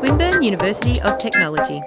Swinburne University of Technology.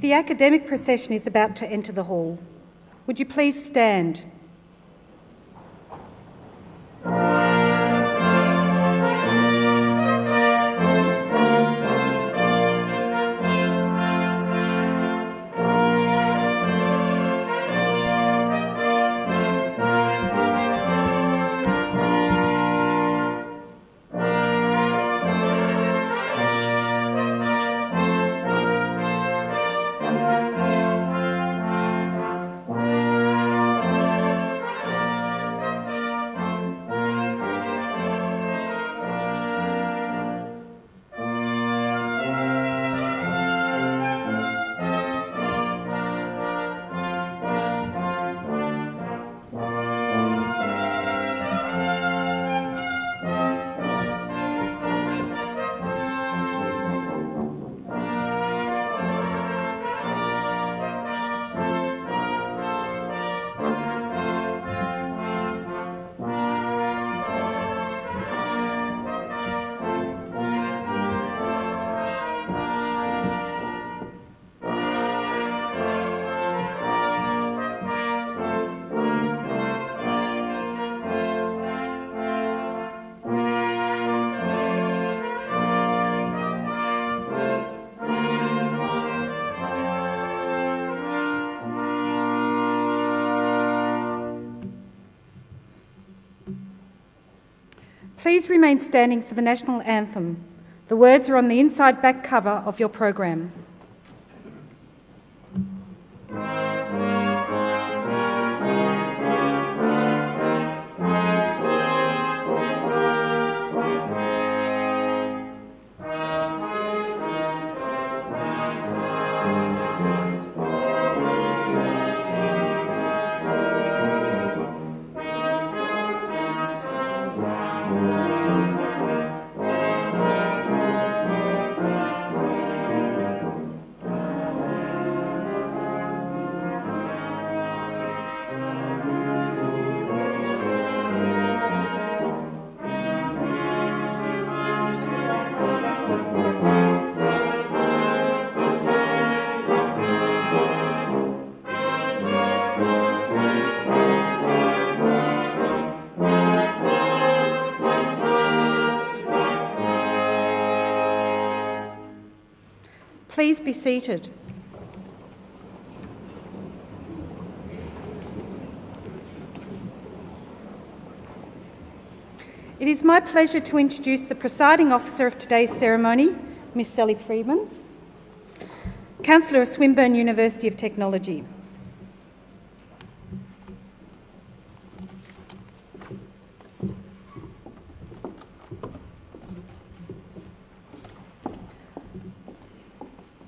The academic procession is about to enter the hall. Would you please stand? Please remain standing for the national anthem. The words are on the inside back cover of your program. Please be seated. It is my pleasure to introduce the presiding officer of today's ceremony, Miss Sally Freedman, Councillor of Swinburne University of Technology.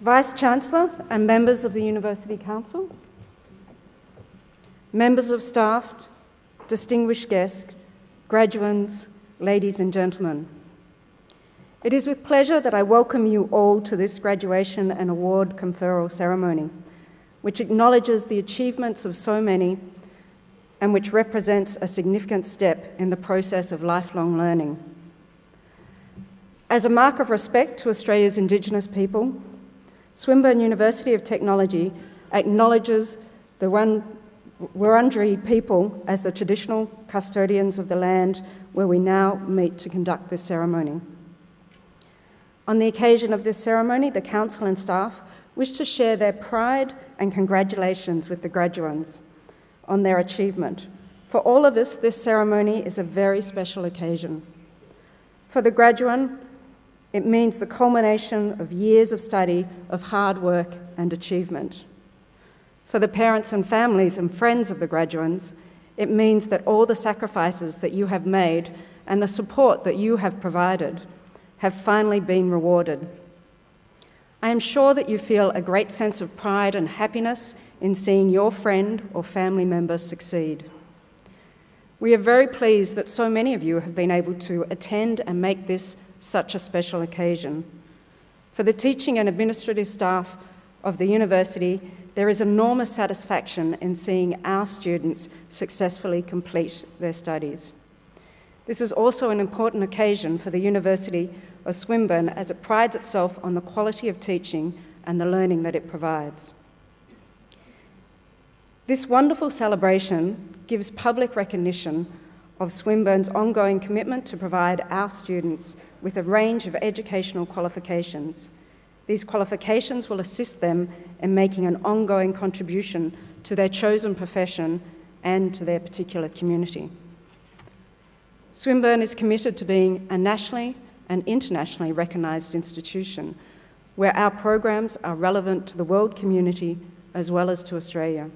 Vice-Chancellor and members of the University Council, members of staff, distinguished guests, graduands, ladies and gentlemen. It is with pleasure that I welcome you all to this graduation and award conferral ceremony, which acknowledges the achievements of so many and which represents a significant step in the process of lifelong learning. As a mark of respect to Australia's Indigenous people, Swinburne University of Technology acknowledges the Wurundjeri people as the traditional custodians of the land where we now meet to conduct this ceremony. On the occasion of this ceremony, the Council and staff wish to share their pride and congratulations with the graduands on their achievement. For all of us, this ceremony is a very special occasion. For the graduand, it means the culmination of years of study, of hard work and achievement. For the parents and families and friends of the graduands, it means that all the sacrifices that you have made and the support that you have provided have finally been rewarded. I am sure that you feel a great sense of pride and happiness in seeing your friend or family member succeed. We are very pleased that so many of you have been able to attend and make this such a special occasion. For the teaching and administrative staff of the university, there is enormous satisfaction in seeing our students successfully complete their studies. This is also an important occasion for the University of Swinburne as it prides itself on the quality of teaching and the learning that it provides. This wonderful celebration gives public recognition of Swinburne's ongoing commitment to provide our students with a range of educational qualifications. These qualifications will assist them in making an ongoing contribution to their chosen profession and to their particular community. Swinburne is committed to being a nationally and internationally recognised institution where our programs are relevant to the world community as well as to Australia.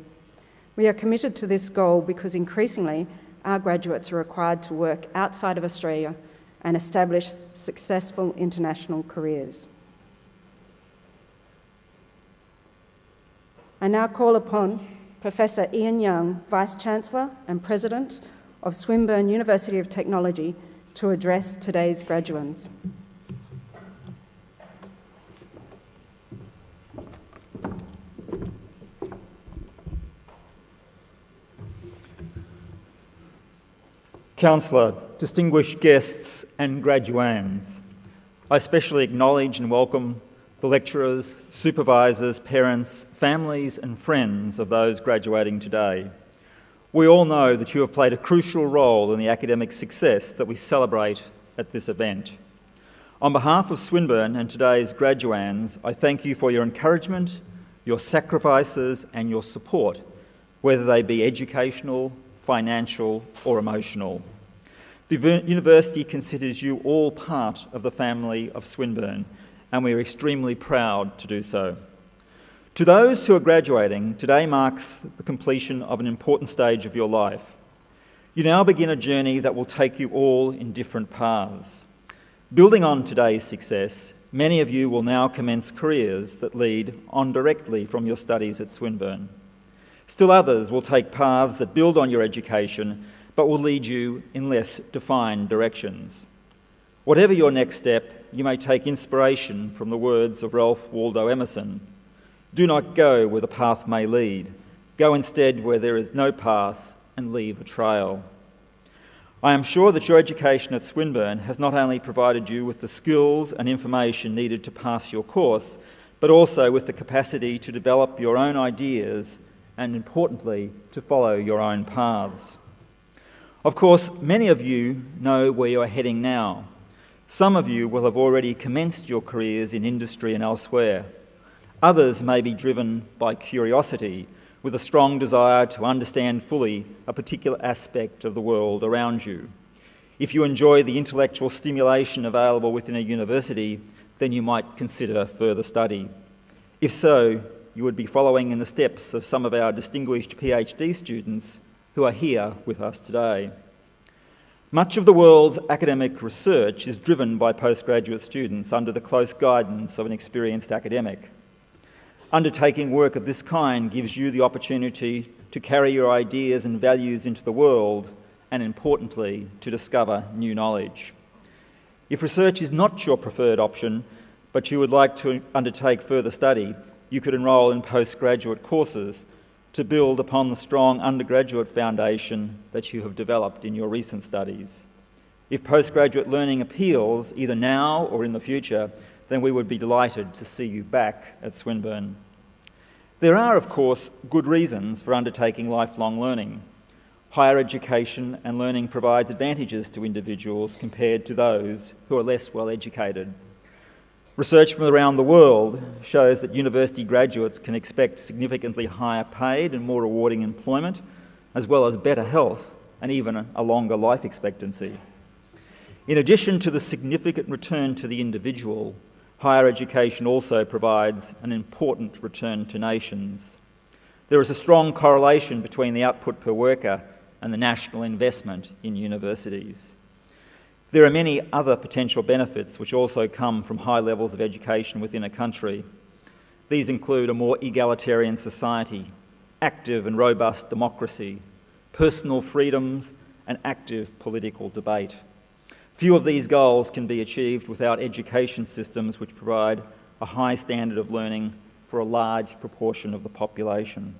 We are committed to this goal because increasingly our graduates are required to work outside of Australia and establish successful international careers. I now call upon Professor Ian Young, Vice-Chancellor and President of Swinburne University of Technology, to address today's graduands. Councillor, distinguished guests and graduands, I especially acknowledge and welcome the lecturers, supervisors, parents, families and friends of those graduating today. We all know that you have played a crucial role in the academic success that we celebrate at this event. On behalf of Swinburne and today's graduands, I thank you for your encouragement, your sacrifices and your support, whether they be educational, financial or emotional. The university considers you all part of the family of Swinburne, and we are extremely proud to do so. To those who are graduating, today marks the completion of an important stage of your life. You now begin a journey that will take you all in different paths. Building on today's success, many of you will now commence careers that lead on directly from your studies at Swinburne. Still others will take paths that build on your education but will lead you in less defined directions. Whatever your next step, you may take inspiration from the words of Ralph Waldo Emerson. Do not go where the path may lead. Go instead where there is no path and leave a trail. I am sure that your education at Swinburne has not only provided you with the skills and information needed to pass your course, but also with the capacity to develop your own ideas and, importantly, to follow your own paths. Of course, many of you know where you are heading now. Some of you will have already commenced your careers in industry and elsewhere. Others may be driven by curiosity, with a strong desire to understand fully a particular aspect of the world around you. If you enjoy the intellectual stimulation available within a university, then you might consider further study. If so, you would be following in the steps of some of our distinguished PhD students who are here with us today. Much of the world's academic research is driven by postgraduate students under the close guidance of an experienced academic. Undertaking work of this kind gives you the opportunity to carry your ideas and values into the world and, importantly, to discover new knowledge. If research is not your preferred option, but you would like to undertake further study, you could enrol in postgraduate courses to build upon the strong undergraduate foundation that you have developed in your recent studies. If postgraduate learning appeals, either now or in the future, then we would be delighted to see you back at Swinburne. There are, of course, good reasons for undertaking lifelong learning. Higher education and learning provides advantages to individuals compared to those who are less well educated. Research from around the world shows that university graduates can expect significantly higher paid and more rewarding employment, as well as better health and even a longer life expectancy. In addition to the significant return to the individual, higher education also provides an important return to nations. There is a strong correlation between the output per worker and the national investment in universities. There are many other potential benefits which also come from high levels of education within a country. These include a more egalitarian society, active and robust democracy, personal freedoms, and active political debate. Few of these goals can be achieved without education systems which provide a high standard of learning for a large proportion of the population.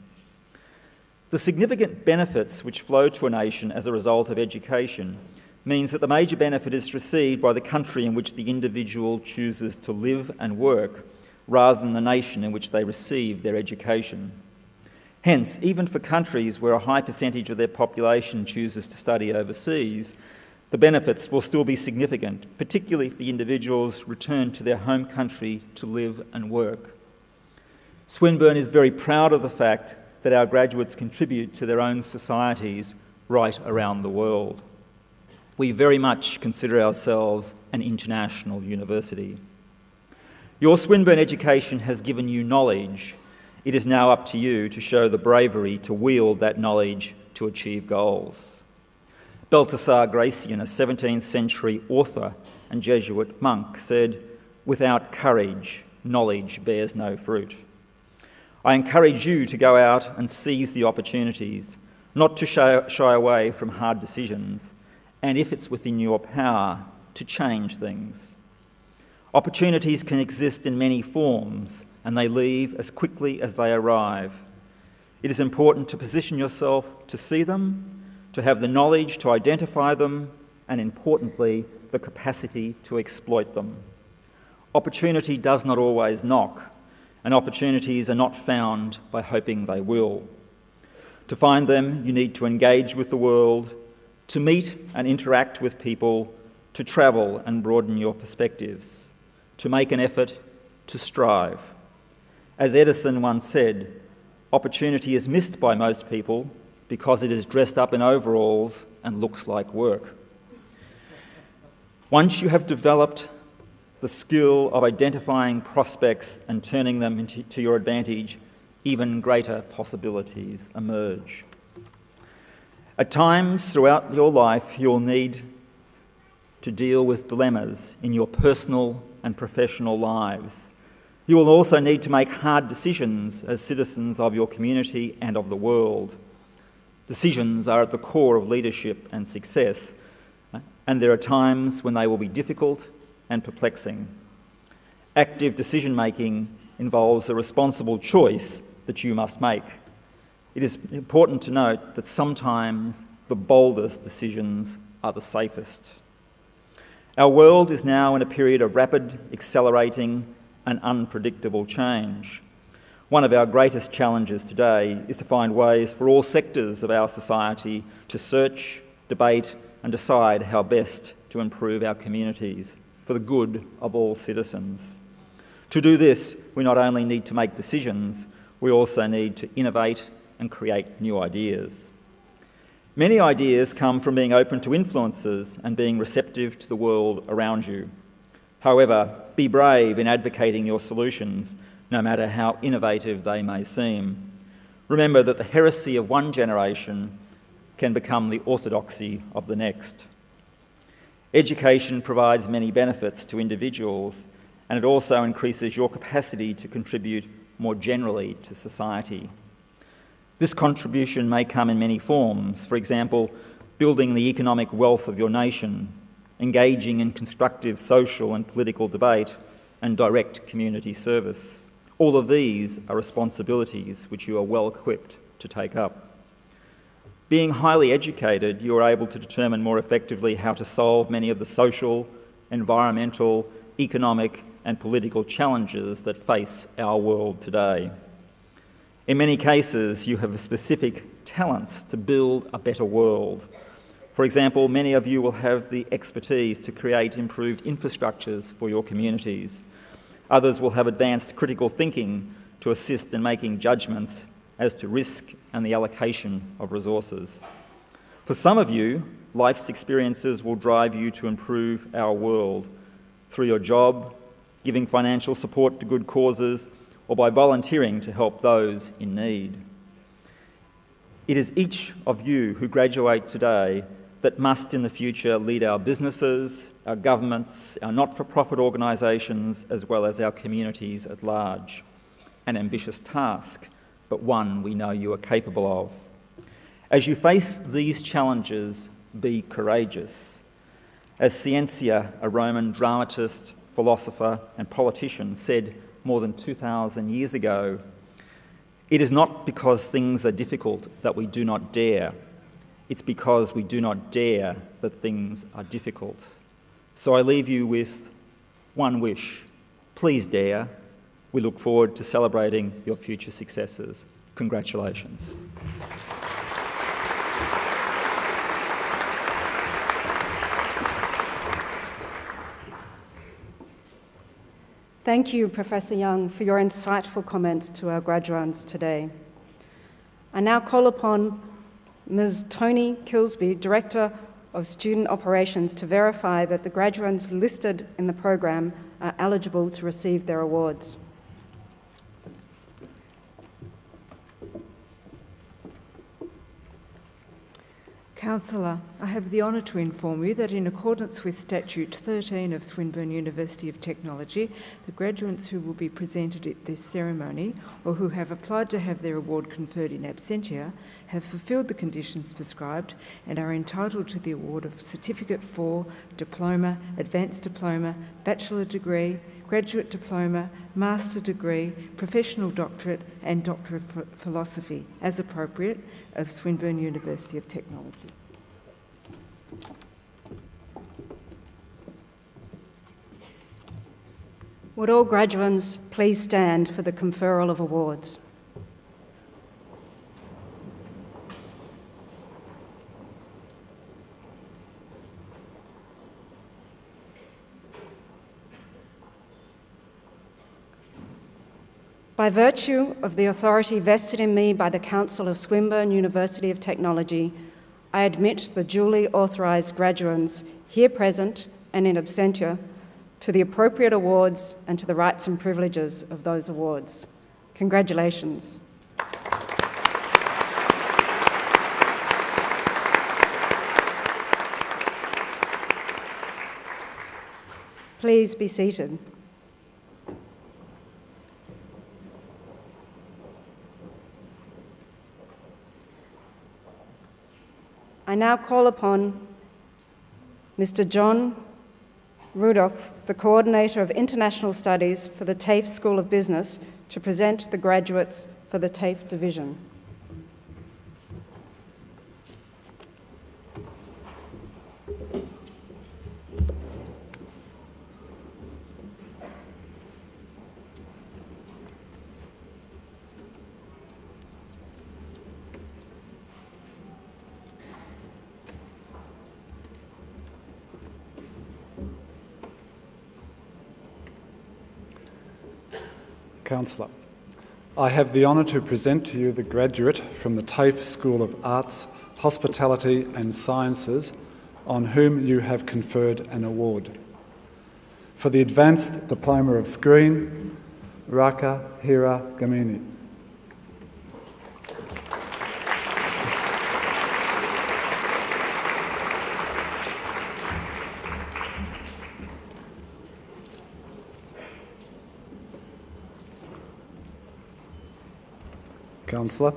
The significant benefits which flow to a nation as a result of education means that the major benefit is received by the country in which the individual chooses to live and work, rather than the nation in which they receive their education. Hence, even for countries where a high percentage of their population chooses to study overseas, the benefits will still be significant, particularly if the individuals return to their home country to live and work. Swinburne is very proud of the fact that our graduates contribute to their own societies right around the world. We very much consider ourselves an international university. Your Swinburne education has given you knowledge. It is now up to you to show the bravery to wield that knowledge to achieve goals. Balthasar Gracian, a 17th century author and Jesuit monk, said, "Without courage, knowledge bears no fruit." I encourage you to go out and seize the opportunities, not to shy away from hard decisions, and if it's within your power, to change things. Opportunities can exist in many forms, and they leave as quickly as they arrive. It is important to position yourself to see them, to have the knowledge to identify them, and importantly, the capacity to exploit them. Opportunity does not always knock, and opportunities are not found by hoping they will. To find them, you need to engage with the world, to meet and interact with people, to travel and broaden your perspectives, to make an effort, to strive. As Edison once said, opportunity is missed by most people because it is dressed up in overalls and looks like work. Once you have developed the skill of identifying prospects and turning them to your advantage, even greater possibilities emerge. At times throughout your life, you'll need to deal with dilemmas in your personal and professional lives. You will also need to make hard decisions as citizens of your community and of the world. Decisions are at the core of leadership and success, and there are times when they will be difficult and perplexing. Active decision-making involves a responsible choice that you must make. It is important to note that sometimes the boldest decisions are the safest. Our world is now in a period of rapid, accelerating, and unpredictable change. One of our greatest challenges today is to find ways for all sectors of our society to search, debate, and decide how best to improve our communities for the good of all citizens. To do this, we not only need to make decisions, we also need to innovate and create new ideas. Many ideas come from being open to influences and being receptive to the world around you. However, be brave in advocating your solutions, no matter how innovative they may seem. Remember that the heresy of one generation can become the orthodoxy of the next. Education provides many benefits to individuals, and it also increases your capacity to contribute more generally to society. This contribution may come in many forms, for example, building the economic wealth of your nation, engaging in constructive social and political debate, and direct community service. All of these are responsibilities which you are well equipped to take up. Being highly educated, you are able to determine more effectively how to solve many of the social, environmental, economic, and political challenges that face our world today. In many cases, you have specific talents to build a better world. For example, many of you will have the expertise to create improved infrastructures for your communities. Others will have advanced critical thinking to assist in making judgments as to risk and the allocation of resources. For some of you, life's experiences will drive you to improve our world through your job, giving financial support to good causes, or by volunteering to help those in need. It is each of you who graduate today that must in the future lead our businesses, our governments, our not-for-profit organisations, as well as our communities at large. An ambitious task, but one we know you are capable of. As you face these challenges, be courageous. As Scientia, a Roman dramatist, philosopher and politician, said more than 2,000 years ago, "It is not because things are difficult that we do not dare. It's because we do not dare that things are difficult." So I leave you with one wish. Please dare. We look forward to celebrating your future successes. Congratulations. Thank you, Professor Young, for your insightful comments to our graduates today. I now call upon Ms. Toni Kilsby, Director of Student Operations, to verify that the graduates listed in the program are eligible to receive their awards. Councillor, I have the honour to inform you that in accordance with Statute 13 of Swinburne University of Technology, the graduates who will be presented at this ceremony or who have applied to have their award conferred in absentia have fulfilled the conditions prescribed and are entitled to the award of Certificate 4, Diploma, Advanced Diploma, Bachelor Degree, Graduate Diploma, Master Degree, Professional Doctorate and Doctor of Philosophy, as appropriate, of Swinburne University of Technology. Would all graduates please stand for the conferral of awards? By virtue of the authority vested in me by the Council of Swinburne University of Technology, I admit the duly authorised graduates here present and in absentia to the appropriate awards and to the rights and privileges of those awards. Congratulations. Please be seated. I now call upon Mr. John Rudolph, the Coordinator of International Studies for the TAFE School of Business, to present the graduates for the TAFE division. Councillor, I have the honour to present to you the graduate from the TAFE School of Arts, Hospitality and Sciences on whom you have conferred an award. For the Advanced Diploma of Screen, Raka Hira Gamini. Councillor,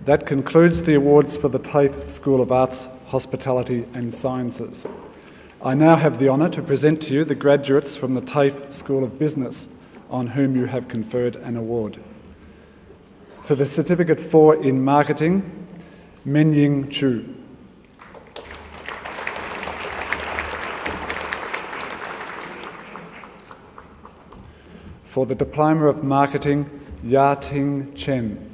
that concludes the awards for the TAFE School of Arts, Hospitality and Sciences. I now have the honour to present to you the graduates from the TAFE School of Business on whom you have conferred an award. For the Certificate 4 in Marketing, Menying Chu. For the Diploma of Marketing, Ya Ting Chen.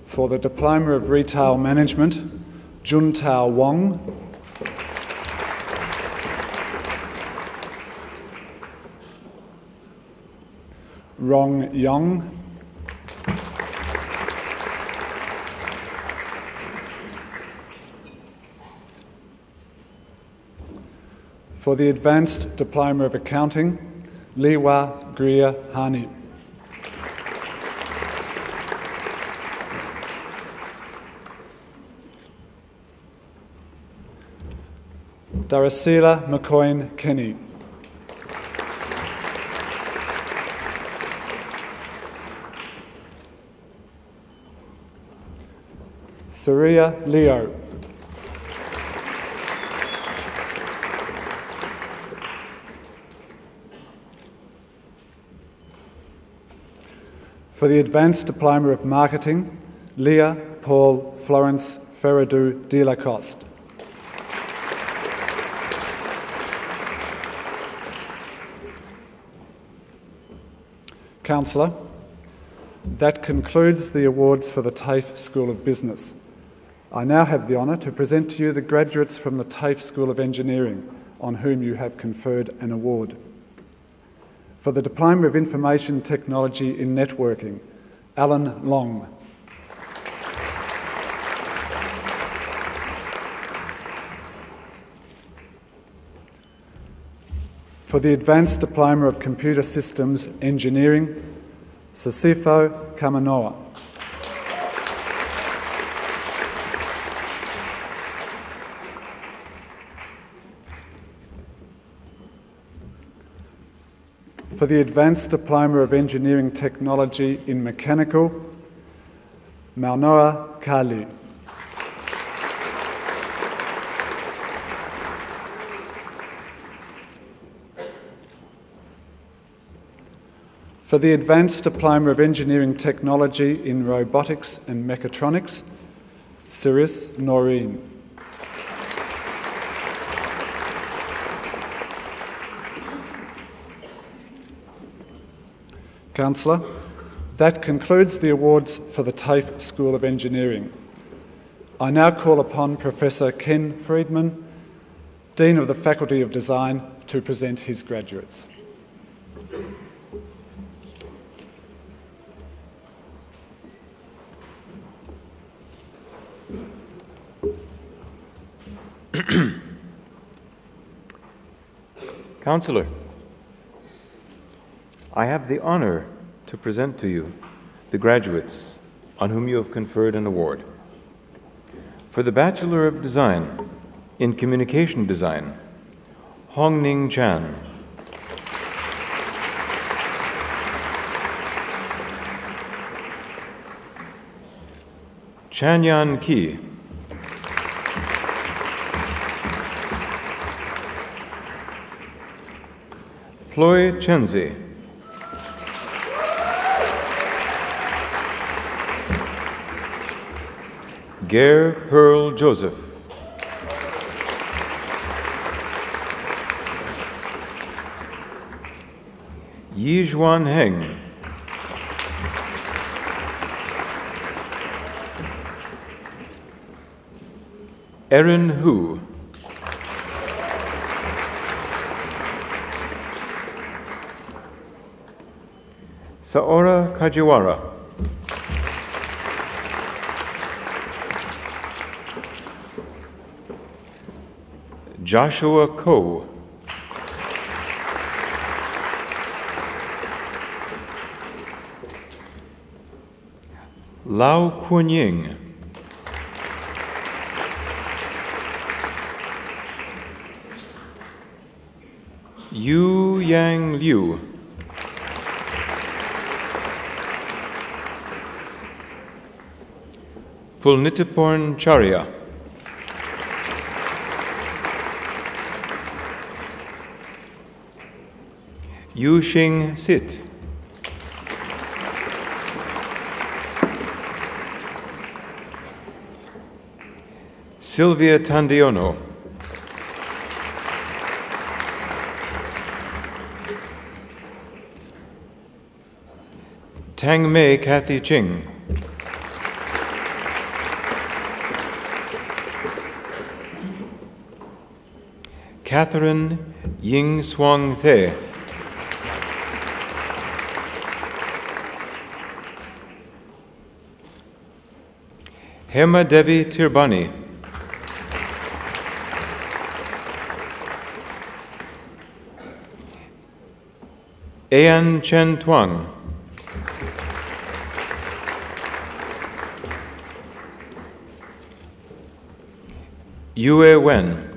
For the Diploma of Retail Management, Jun Tao Wong. Rong Yong. For the Advanced Diploma of Accounting, Liwa Grier Hani. Darasila McCoyne Kenny. Saria Leo. For the Advanced Diploma of Marketing, Leah Paul Florence Ferradu de Lacoste. Councillor, that concludes the awards for the TAFE School of Business. I now have the honour to present to you the graduates from the TAFE School of Engineering on whom you have conferred an award. For the Diploma of Information Technology in Networking, Alan Long. For the Advanced Diploma of Computer Systems Engineering, Sasifo Kamanoa. For the Advanced Diploma of Engineering Technology in Mechanical, Maunoa Kali. For the Advanced Diploma of Engineering Technology in Robotics and Mechatronics, Sirius Noreen. Councillor, that concludes the awards for the TAFE School of Engineering. I now call upon Professor Ken Friedman, Dean of the Faculty of Design, to present his graduates. Councillor, I have the honour to present to you the graduates on whom you have conferred an award. For the Bachelor of Design in Communication Design, Hong Ning Chan. Chanyan Ki. Ploy Chenzi. Gare Pearl Joseph. Yizhuan Heng. Erin Hu. Saora Kajiwara. Joshua Ko. Lau Kun Ying. Yu Yang Liu. Pulnitiporn Charya. Yu Xing Sit. Sylvia Tandiono. Tang Mei Kathy Ching. Catherine Ying Swang The. Hema Devi Tirbani. Ayan Chen Tuang. Yue Wen.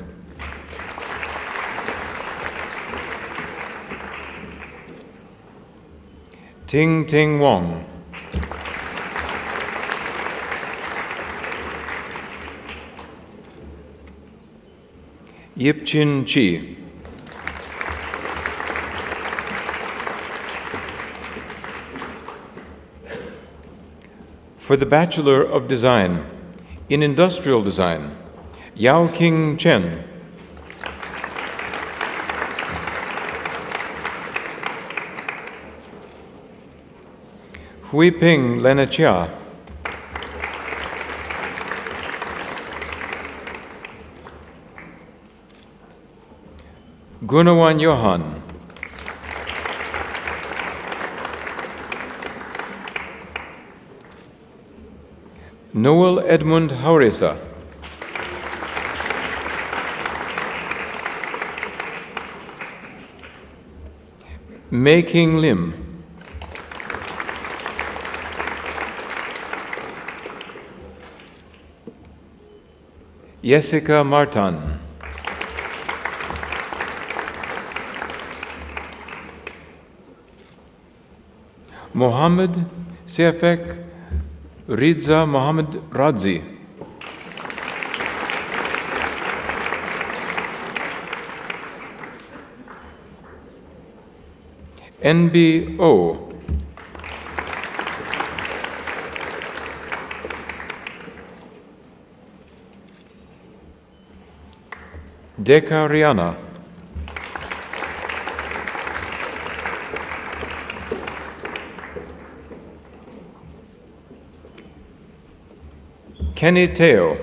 Ting Ting Wong. Yip Chin Chi. For the Bachelor of Design in Industrial Design, Yao King Chen. Hui Ping Lena Chia. Gunawan Johan. Noel Edmund Hauresa. Mei King Lim. Jessica Martin. Mohammed Sefek Ridza Mohammed Radzi. NBO. Deka Rihanna. Kenny Teo.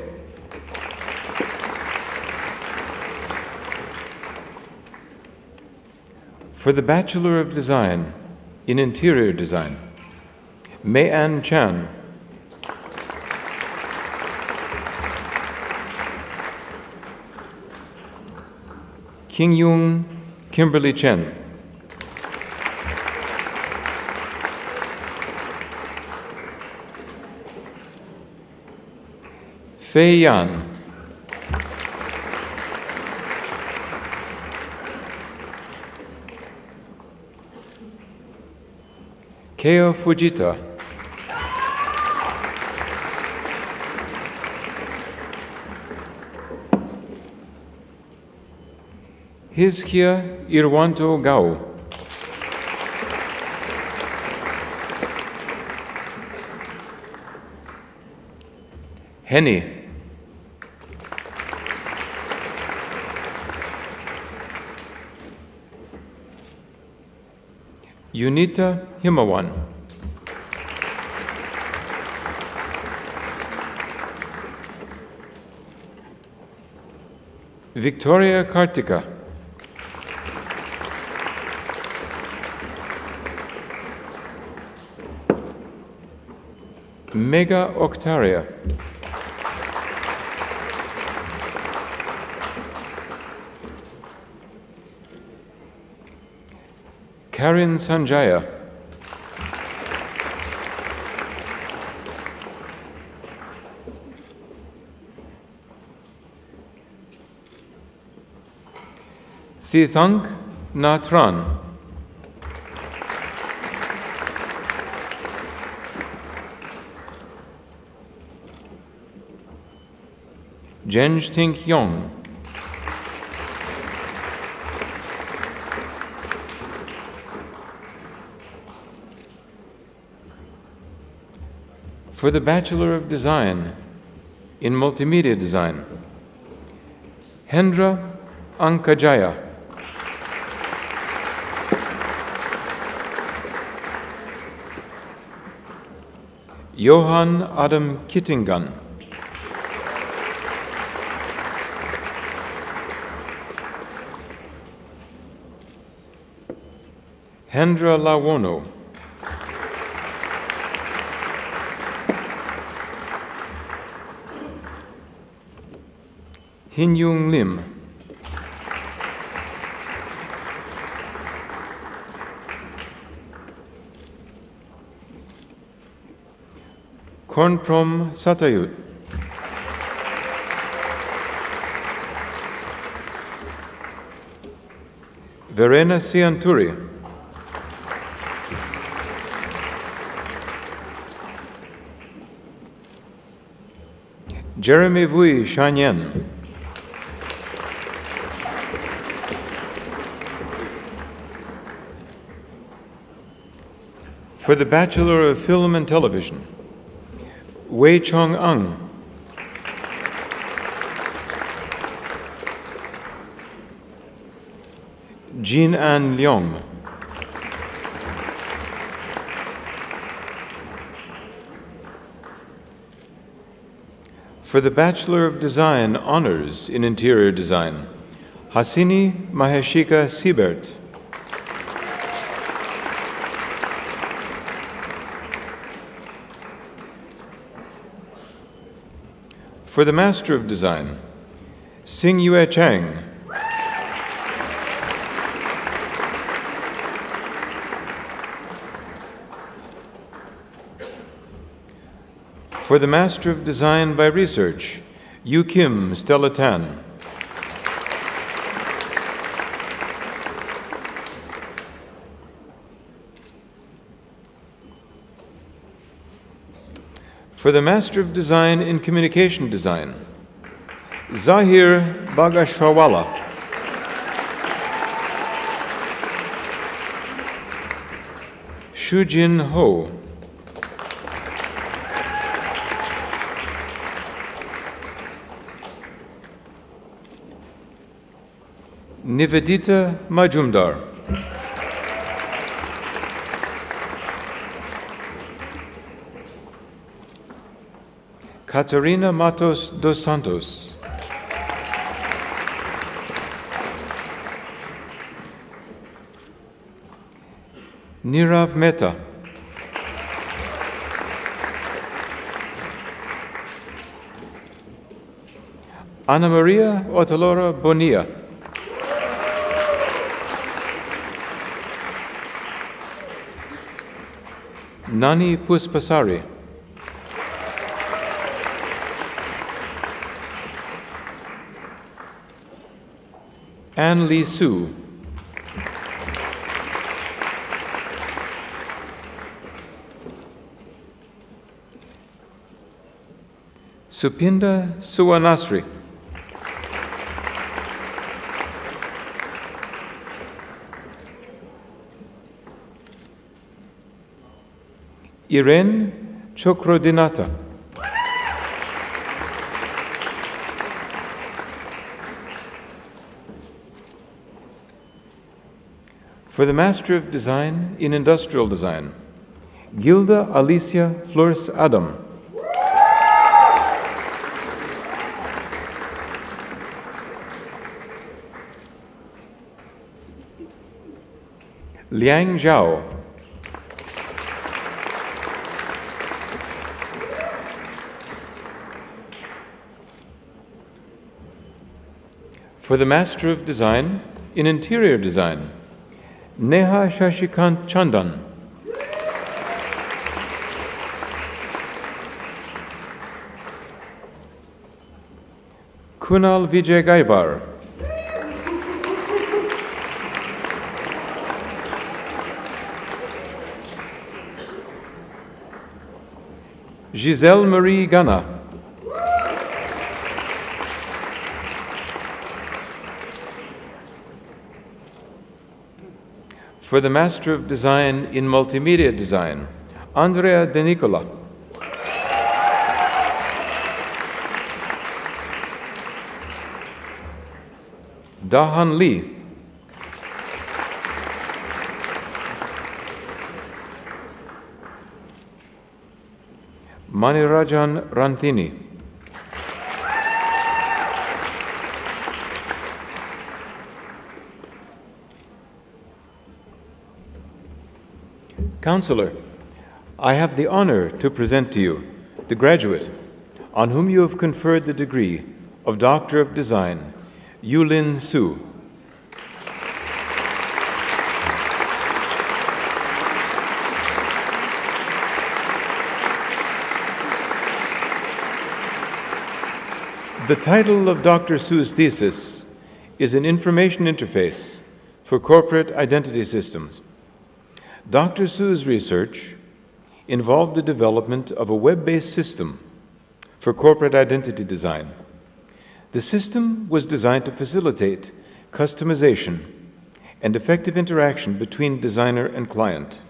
For the Bachelor of Design in Interior Design, Mei An Chan. King Yung Kimberly Chen. Fei Yan. Keo Fujita. Hizkia Irwanto Gao. Henny. Unita Himawan. Victoria Kartika. Mega Octaria. Karin Sanjaya. Thithank Natran. Jenj Tink Yong. For the Bachelor of Design in Multimedia Design, Hendra Ankajaya. Johan Adam Kittingan. Hendra Lawono. Hin Yung Lim. Kornprom Satayut. Verena Sianturi. Jeremy Vui Shanyen. For the Bachelor of Film and Television, Wei Chong Ang. Jean An Leong. For the Bachelor of Design Honors in Interior Design, Hasini Maheshika Siebert. For the Master of Design, Sing Yue Chang. For the Master of Design by Research, Yu Kim Stella Tan. For the Master of Design in Communication Design, Zahir Bagashawala. Shujin Ho. Nivedita Majumdar. Catarina Matos dos Santos. Nirav Mehta. Ana Maria Otalora Bonilla. Nani Puspasari. Ann Lee Su. Supinda Suwanasri. Irene Chokrodinata. For the Master of Design in Industrial Design, Gilda Alicia Flores Adam. Liang Zhao. For the Master of Design in Interior Design, Neha Shashikant Chandan. Kunal Vijay Gaibar. Giselle Marie Gana. For the Master of Design in Multimedia Design, Andrea De Nicola. Dahan Lee. Manirajan Ranthini. Counselor, I have the honor to present to you the graduate on whom you have conferred the degree of Doctor of Design, Yulin Su. The title of Dr. Su's thesis is an information interface for corporate identity systems. Dr. Su's research involved the development of a web-based system for corporate identity design. The system was designed to facilitate customization and effective interaction between designer and client.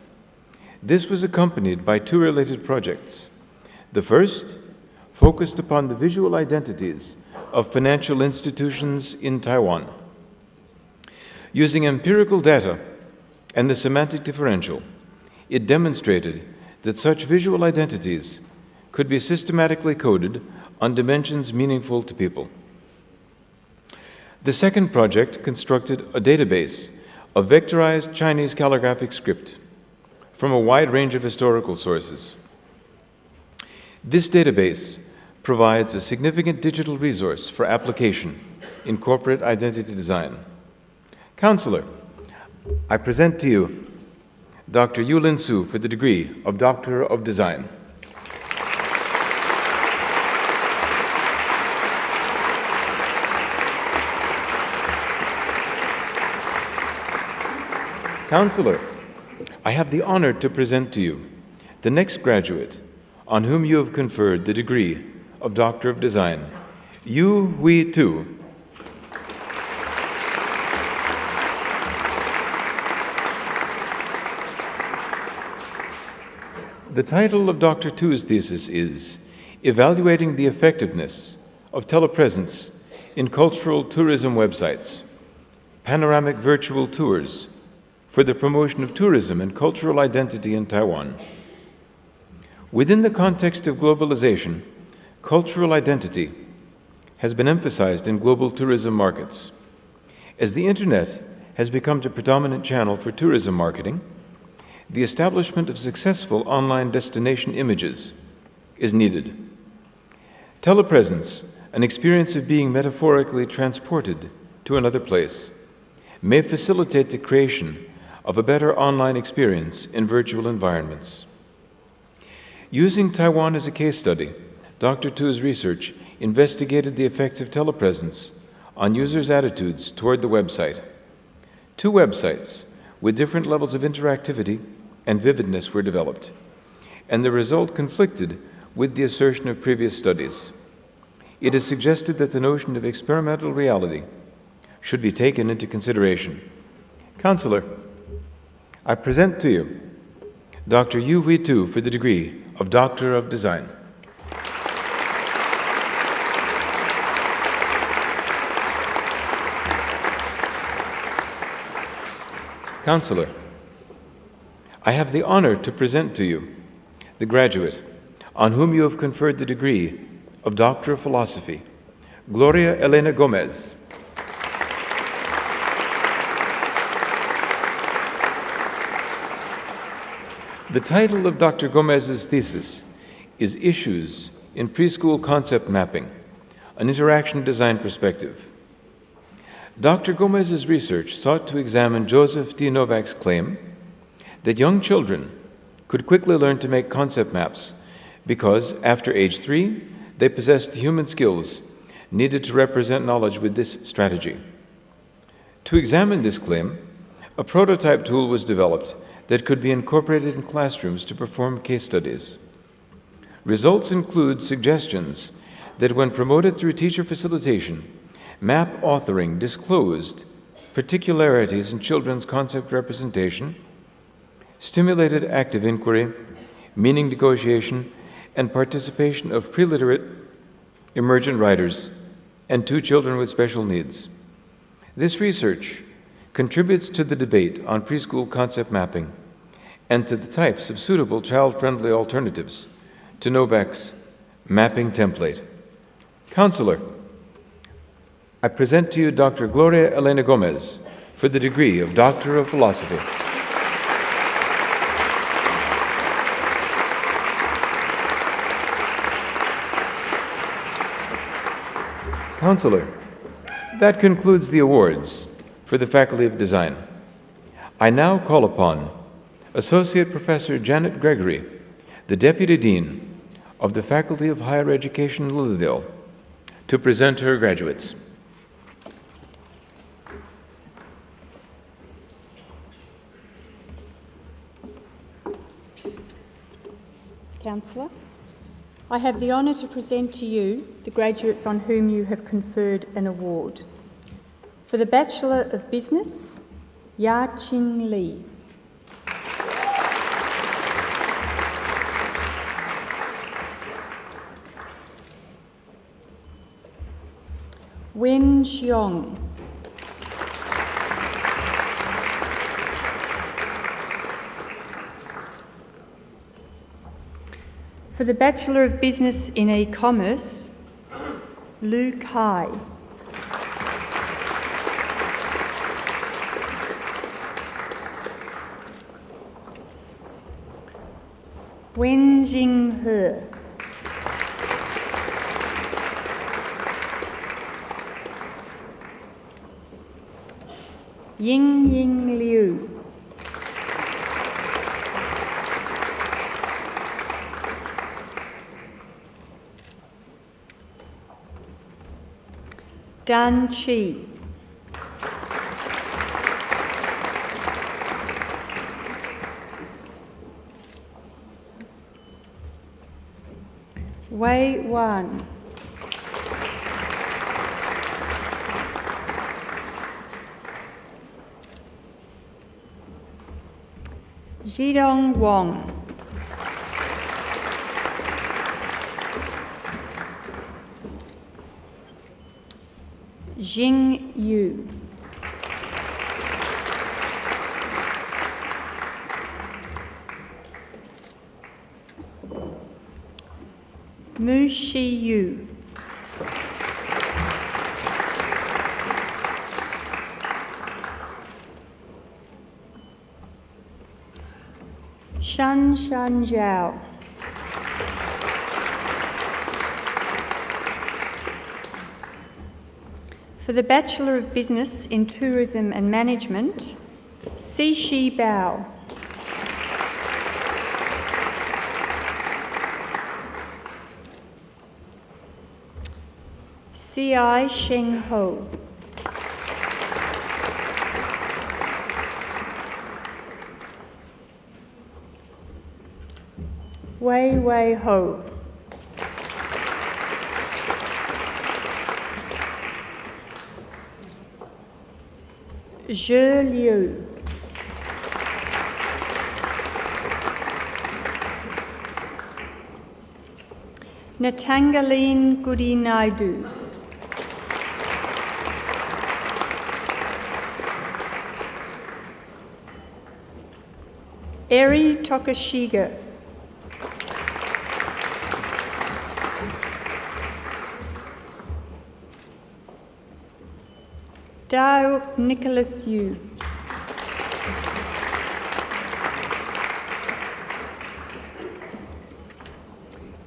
This was accompanied by two related projects. The first focused upon the visual identities of financial institutions in Taiwan. Using empirical data and the semantic differential, it demonstrated that such visual identities could be systematically coded on dimensions meaningful to people. The second project constructed a database of vectorized Chinese calligraphic script from a wide range of historical sources. This database provides a significant digital resource for application in corporate identity design. Counselor, I present to you Dr. Yulin Su for the degree of Doctor of Design. Counselor, I have the honor to present to you the next graduate on whom you have conferred the degree of Doctor of Design, Yu Hui Tu. The title of Dr. Tu's thesis is Evaluating the Effectiveness of Telepresence in Cultural Tourism Websites, Panoramic Virtual Tours for the Promotion of Tourism and Cultural Identity in Taiwan. Within the context of globalization, cultural identity has been emphasized in global tourism markets. As the Internet has become the predominant channel for tourism marketing, the establishment of successful online destination images is needed. Telepresence, an experience of being metaphorically transported to another place, may facilitate the creation of a better online experience in virtual environments. Using Taiwan as a case study, Dr. Tu's research investigated the effects of telepresence on users' attitudes toward the website. Two websites with different levels of interactivity and vividness were developed, and the result conflicted with the assertion of previous studies. It is suggested that the notion of experimental reality should be taken into consideration. Counselor, I present to you Dr. Yu Hui Tu for the degree of Doctor of Design. Counselor, I have the honor to present to you the graduate on whom you have conferred the degree of Doctor of Philosophy, Gloria Elena Gomez. The title of Dr. Gomez's thesis is Issues in Preschool Concept Mapping, an Interaction Design Perspective. Dr. Gomez's research sought to examine Joseph D. Novak's claim that young children could quickly learn to make concept maps because, after age 3, they possessed the human skills needed to represent knowledge with this strategy. To examine this claim, a prototype tool was developed that could be incorporated in classrooms to perform case studies. Results include suggestions that, when promoted through teacher facilitation, map authoring disclosed particularities in children's concept representation, stimulated active inquiry, meaning negotiation, and participation of pre-literate emergent writers and 2 children with special needs. This research contributes to the debate on preschool concept mapping and to the types of suitable child-friendly alternatives to Novak's mapping template. Counselor, I present to you Dr. Gloria Elena Gomez for the degree of Doctor of Philosophy. Counselor, that concludes the awards for the Faculty of Design. I now call upon Associate Professor Janet Gregory, the Deputy Dean of the Faculty of Higher Education, Lilydale, to present her graduates. Councillor, I have the honour to present to you the graduates on whom you have conferred an award. For the Bachelor of Business, Ya Ching Li. Wen Xiong. For the Bachelor of Business in E-Commerce, Lu Kai. Wen Jing He. Ying Ying Liu. Dan Chi. Wei Wan. Zhidong Wang. Jing Yu. Mu Shi Yu. Shan Shan Zhao. For the Bachelor of Business in Tourism and Management, Si Shi Bao. Si Sheng Ho. Wei Wei Ho. Zhe Liu. Natangaline Goody Naidu. Eri Tokashiga. Dao Nicholas Yu.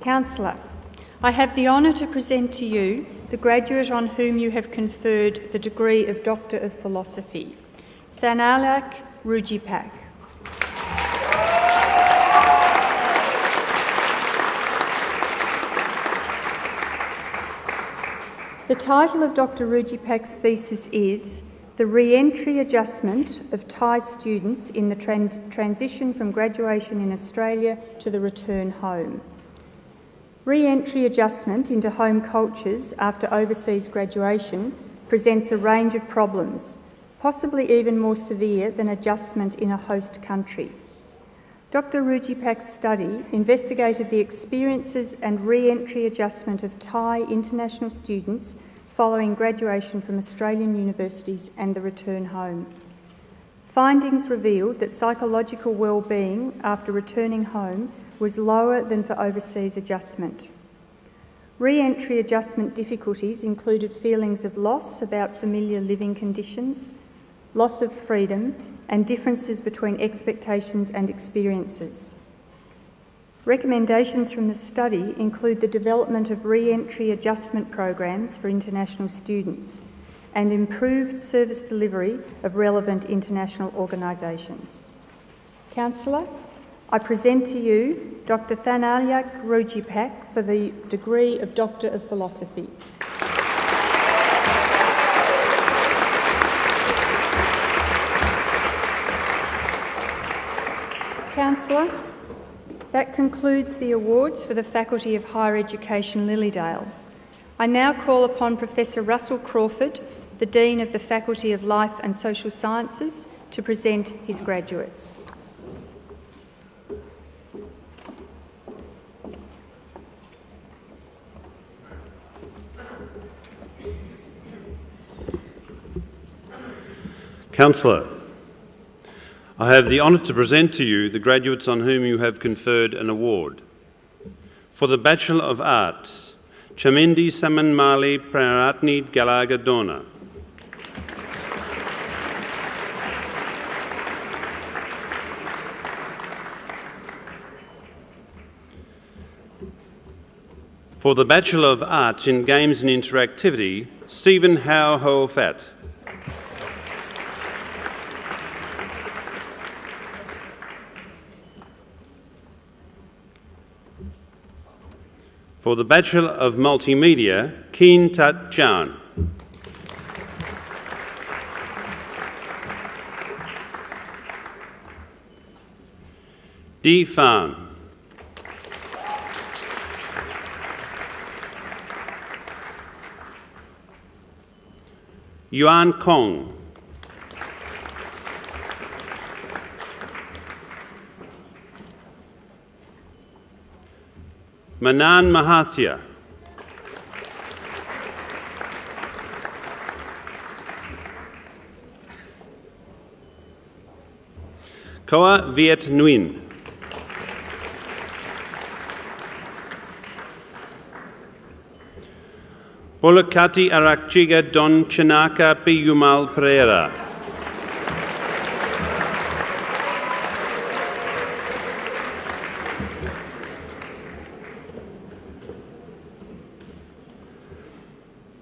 Councillor, I have the honour to present to you the graduate on whom you have conferred the degree of Doctor of Philosophy, Thanalak Rujipak. The title of Dr. Rujipak's thesis is The Re-Entry Adjustment of Thai Students in the Transition from Graduation in Australia to the Return Home. Re-entry adjustment into home cultures after overseas graduation presents a range of problems, possibly even more severe than adjustment in a host country. Dr. Rujipak's study investigated the experiences and re-entry adjustment of Thai international students following graduation from Australian universities and the return home. Findings revealed that psychological well-being after returning home was lower than for overseas adjustment. Re-entry adjustment difficulties included feelings of loss about familiar living conditions, loss of freedom, and differences between expectations and experiences. Recommendations from the study include the development of re-entry adjustment programs for international students and improved service delivery of relevant international organisations. Councillor, I present to you Dr. Thanalak Rujipak for the degree of Doctor of Philosophy. Councillor, that concludes the awards for the Faculty of Higher Education, Lilydale. I now call upon Professor Russell Crawford, the Dean of the Faculty of Life and Social Sciences, to present his graduates. Councillor, I have the honour to present to you the graduates on whom you have conferred an award. For the Bachelor of Arts, Chamindi Samanmali Praratni Galagadona. For the Bachelor of Arts in Games and Interactivity, Stephen Hao Ho Fat. For the Bachelor of Multimedia, Keen Tat Chan. Di Fan. Yuan Kong. Manan Mahasya. Koa Viet Nguyen. Polakati Arakchiga Don Chinaka Piyumal Pereira.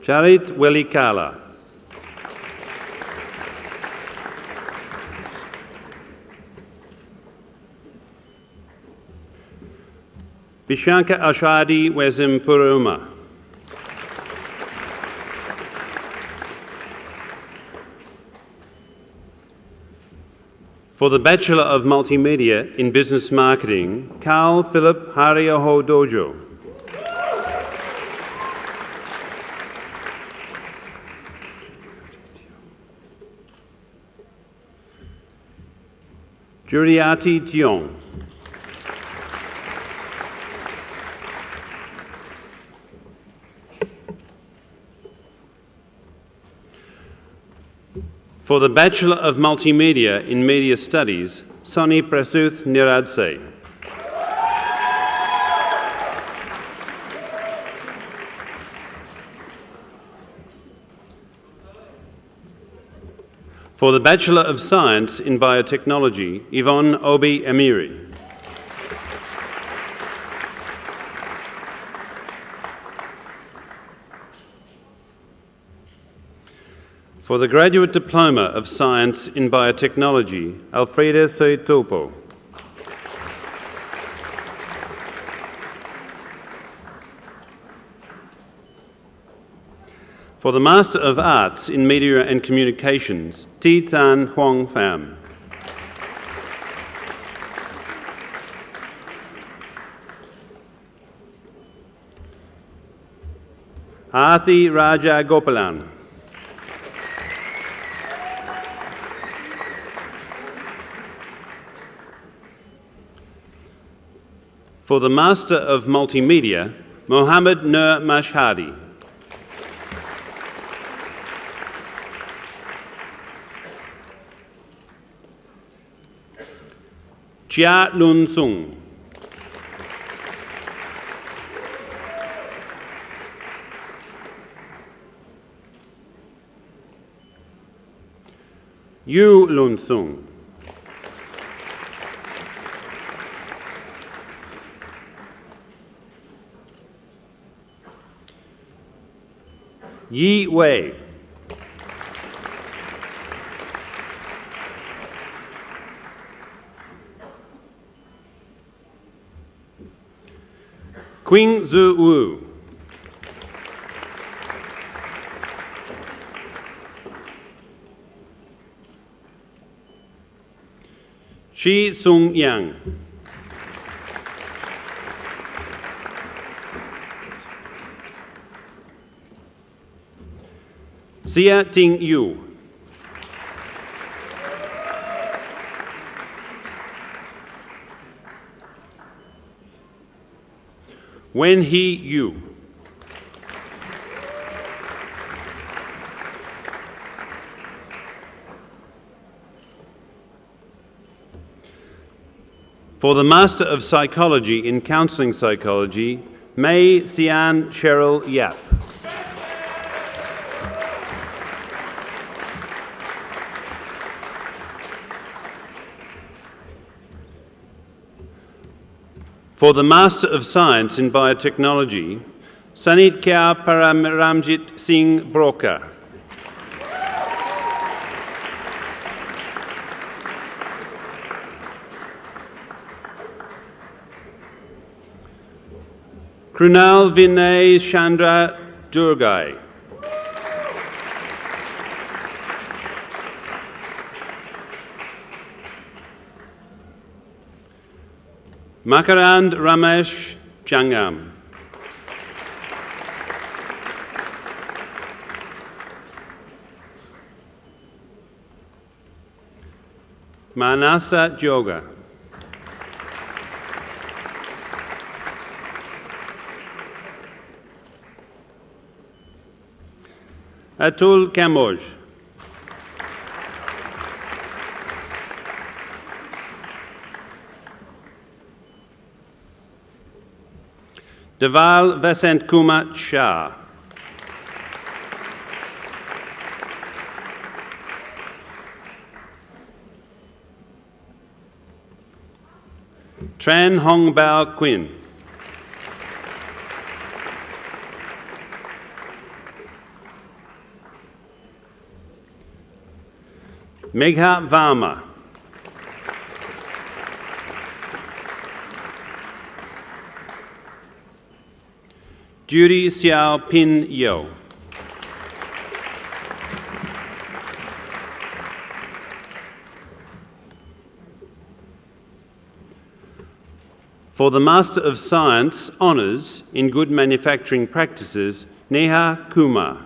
Charit Welikala. Bishanka Ashadi Wezim Puruma. For the Bachelor of Multimedia in Business Marketing, Carl Philip Hariaho Dojo. Juriati Tiong. For the Bachelor of Multimedia in Media Studies, Sonny Prasuth Niradse. For the Bachelor of Science in Biotechnology, Yvonne Obi Amiri. For the Graduate Diploma of Science in Biotechnology, Alfreda Soitopo. For the Master of Arts in Media and Communications, Thi Than Huang Pham. Aarthi Raja Gopalan. For the Master of Multimedia, Mohammed Nur Mashhadi. Chia Lun Sung. Yu Lun Sung. Yi Wei. Qing Zhu Wu. Shi Sung Yang. Xia Ting Yu. Wen He Yu. For the Master of Psychology in Counselling Psychology, Mei Sian Cheryl Yap. For the Master of Science in Biotechnology, Sanitya Paramramjit Singh Broka. Krunal Vinay Chandra Durgai. Makarand Ramesh Jangam. Manasa Joga. Atul Kamboj. Deval Vasant Kumar Shah. Tran Hong Bao Quinn. Megha Varma. Judy Xiao Pin Yo. For the Master of Science, Honours in Good Manufacturing Practices, Neha Kumar.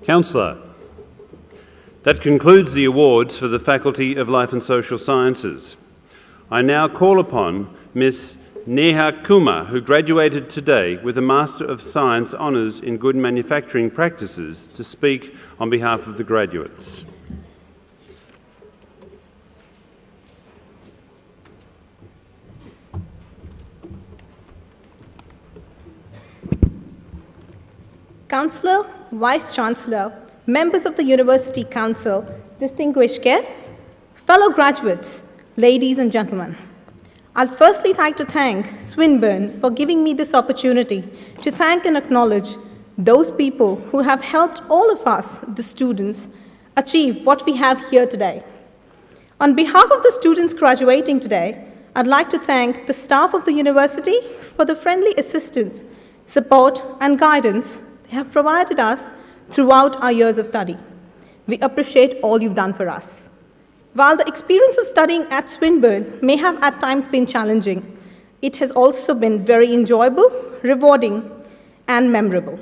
Councillor, that concludes the awards for the Faculty of Life and Social Sciences. I now call upon Ms. Neha Kumar, who graduated today with a Master of Science Honours in Good Manufacturing Practices, to speak on behalf of the graduates. Councillor, Vice-Chancellor, members of the University Council, distinguished guests, fellow graduates, ladies and gentlemen. I'll firstly like to thank Swinburne for giving me this opportunity to thank and acknowledge those people who have helped all of us, the students, achieve what we have here today. On behalf of the students graduating today, I'd like to thank the staff of the university for the friendly assistance, support, and guidance they have provided us throughout our years of study. We appreciate all you've done for us. While the experience of studying at Swinburne may have at times been challenging, it has also been very enjoyable, rewarding, and memorable.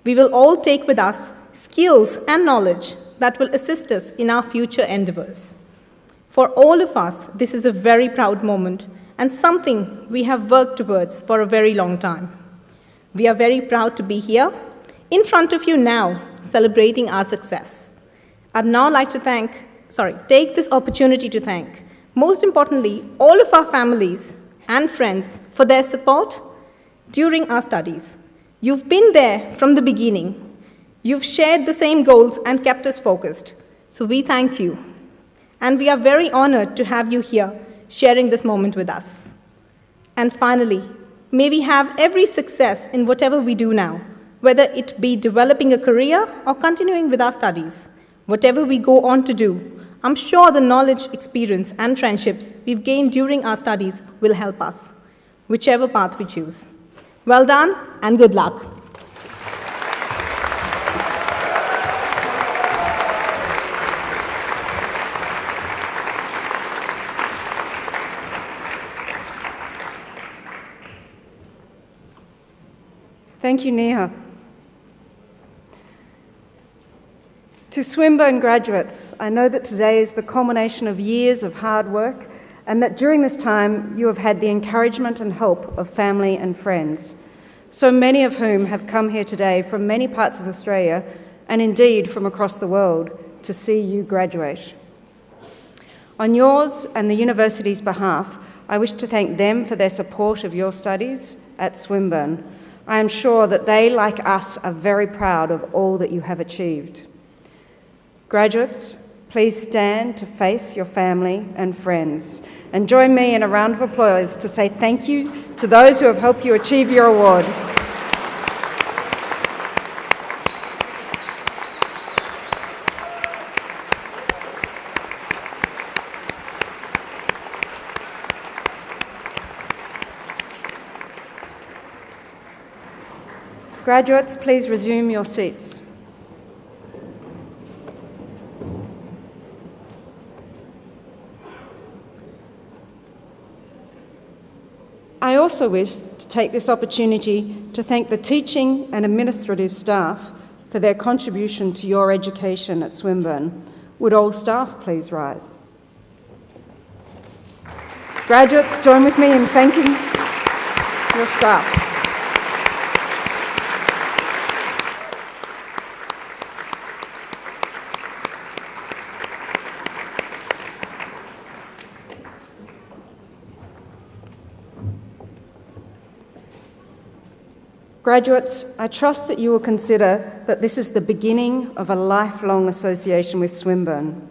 We will all take with us skills and knowledge that will assist us in our future endeavors. For all of us, this is a very proud moment and something we have worked towards for a very long time. We are very proud to be here in front of you now, celebrating our success. I'd now like to take this opportunity to thank, most importantly, all of our families and friends for their support during our studies. You've been there from the beginning. You've shared the same goals and kept us focused. So we thank you. And we are very honored to have you here sharing this moment with us. And finally, may we have every success in whatever we do now, whether it be developing a career or continuing with our studies. Whatever we go on to do, I'm sure the knowledge, experience, and friendships we've gained during our studies will help us, whichever path we choose. Well done, and good luck. Thank you, Neha. To Swinburne graduates, I know that today is the culmination of years of hard work and that during this time you have had the encouragement and help of family and friends, so many of whom have come here today from many parts of Australia and indeed from across the world to see you graduate. On yours and the university's behalf, I wish to thank them for their support of your studies at Swinburne. I am sure that they, like us, are very proud of all that you have achieved. Graduates, please stand to face your family and friends and join me in a round of applause to say thank you to those who have helped you achieve your award. Graduates, please resume your seats. I also wish to take this opportunity to thank the teaching and administrative staff for their contribution to your education at Swinburne. Would all staff please rise? Graduates, join with me in thanking your staff. Graduates, I trust that you will consider that this is the beginning of a lifelong association with Swinburne.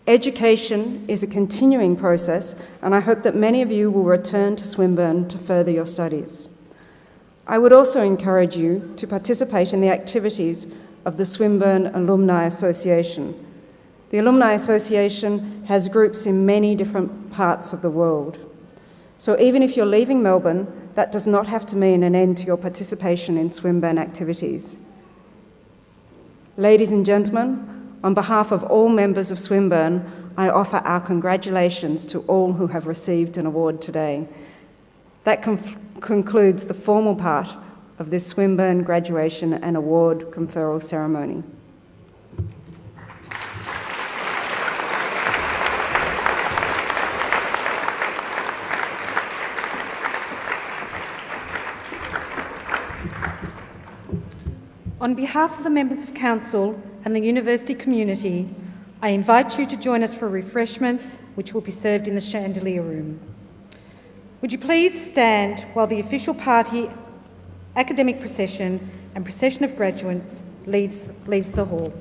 Education is a continuing process, and I hope that many of you will return to Swinburne to further your studies. I would also encourage you to participate in the activities of the Swinburne Alumni Association. The Alumni Association has groups in many different parts of the world. So even if you're leaving Melbourne, that does not have to mean an end to your participation in Swinburne activities. Ladies and gentlemen, on behalf of all members of Swinburne, I offer our congratulations to all who have received an award today. That concludes the formal part of this Swinburne graduation and award conferral ceremony. On behalf of the members of Council and the university community, I invite you to join us for refreshments, which will be served in the Chandelier Room. Would you please stand while the official party, academic procession and procession of graduates leaves the hall.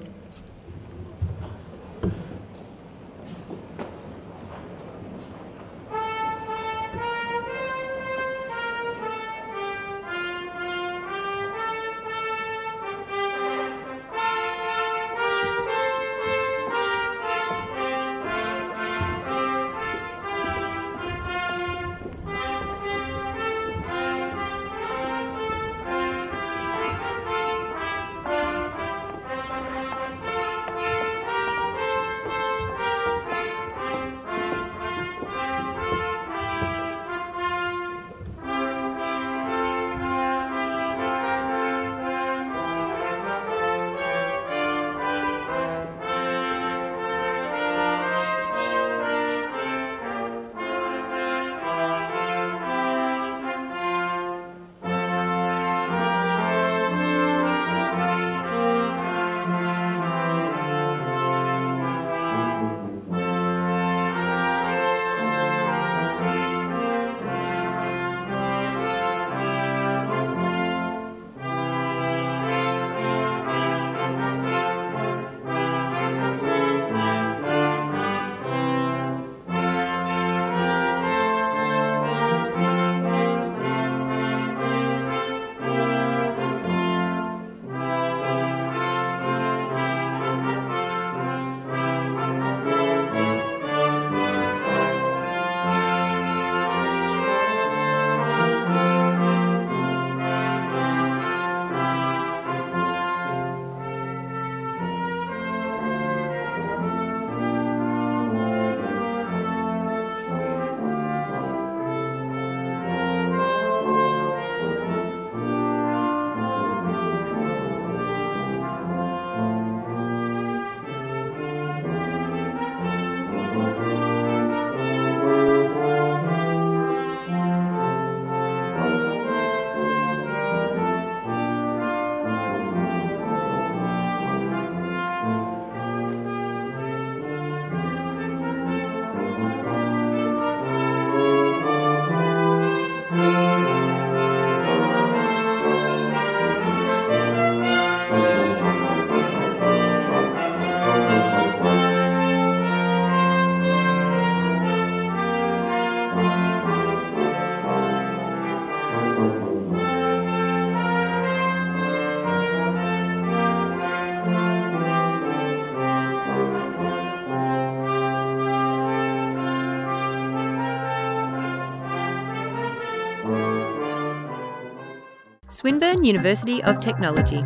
Swinburne University of Technology.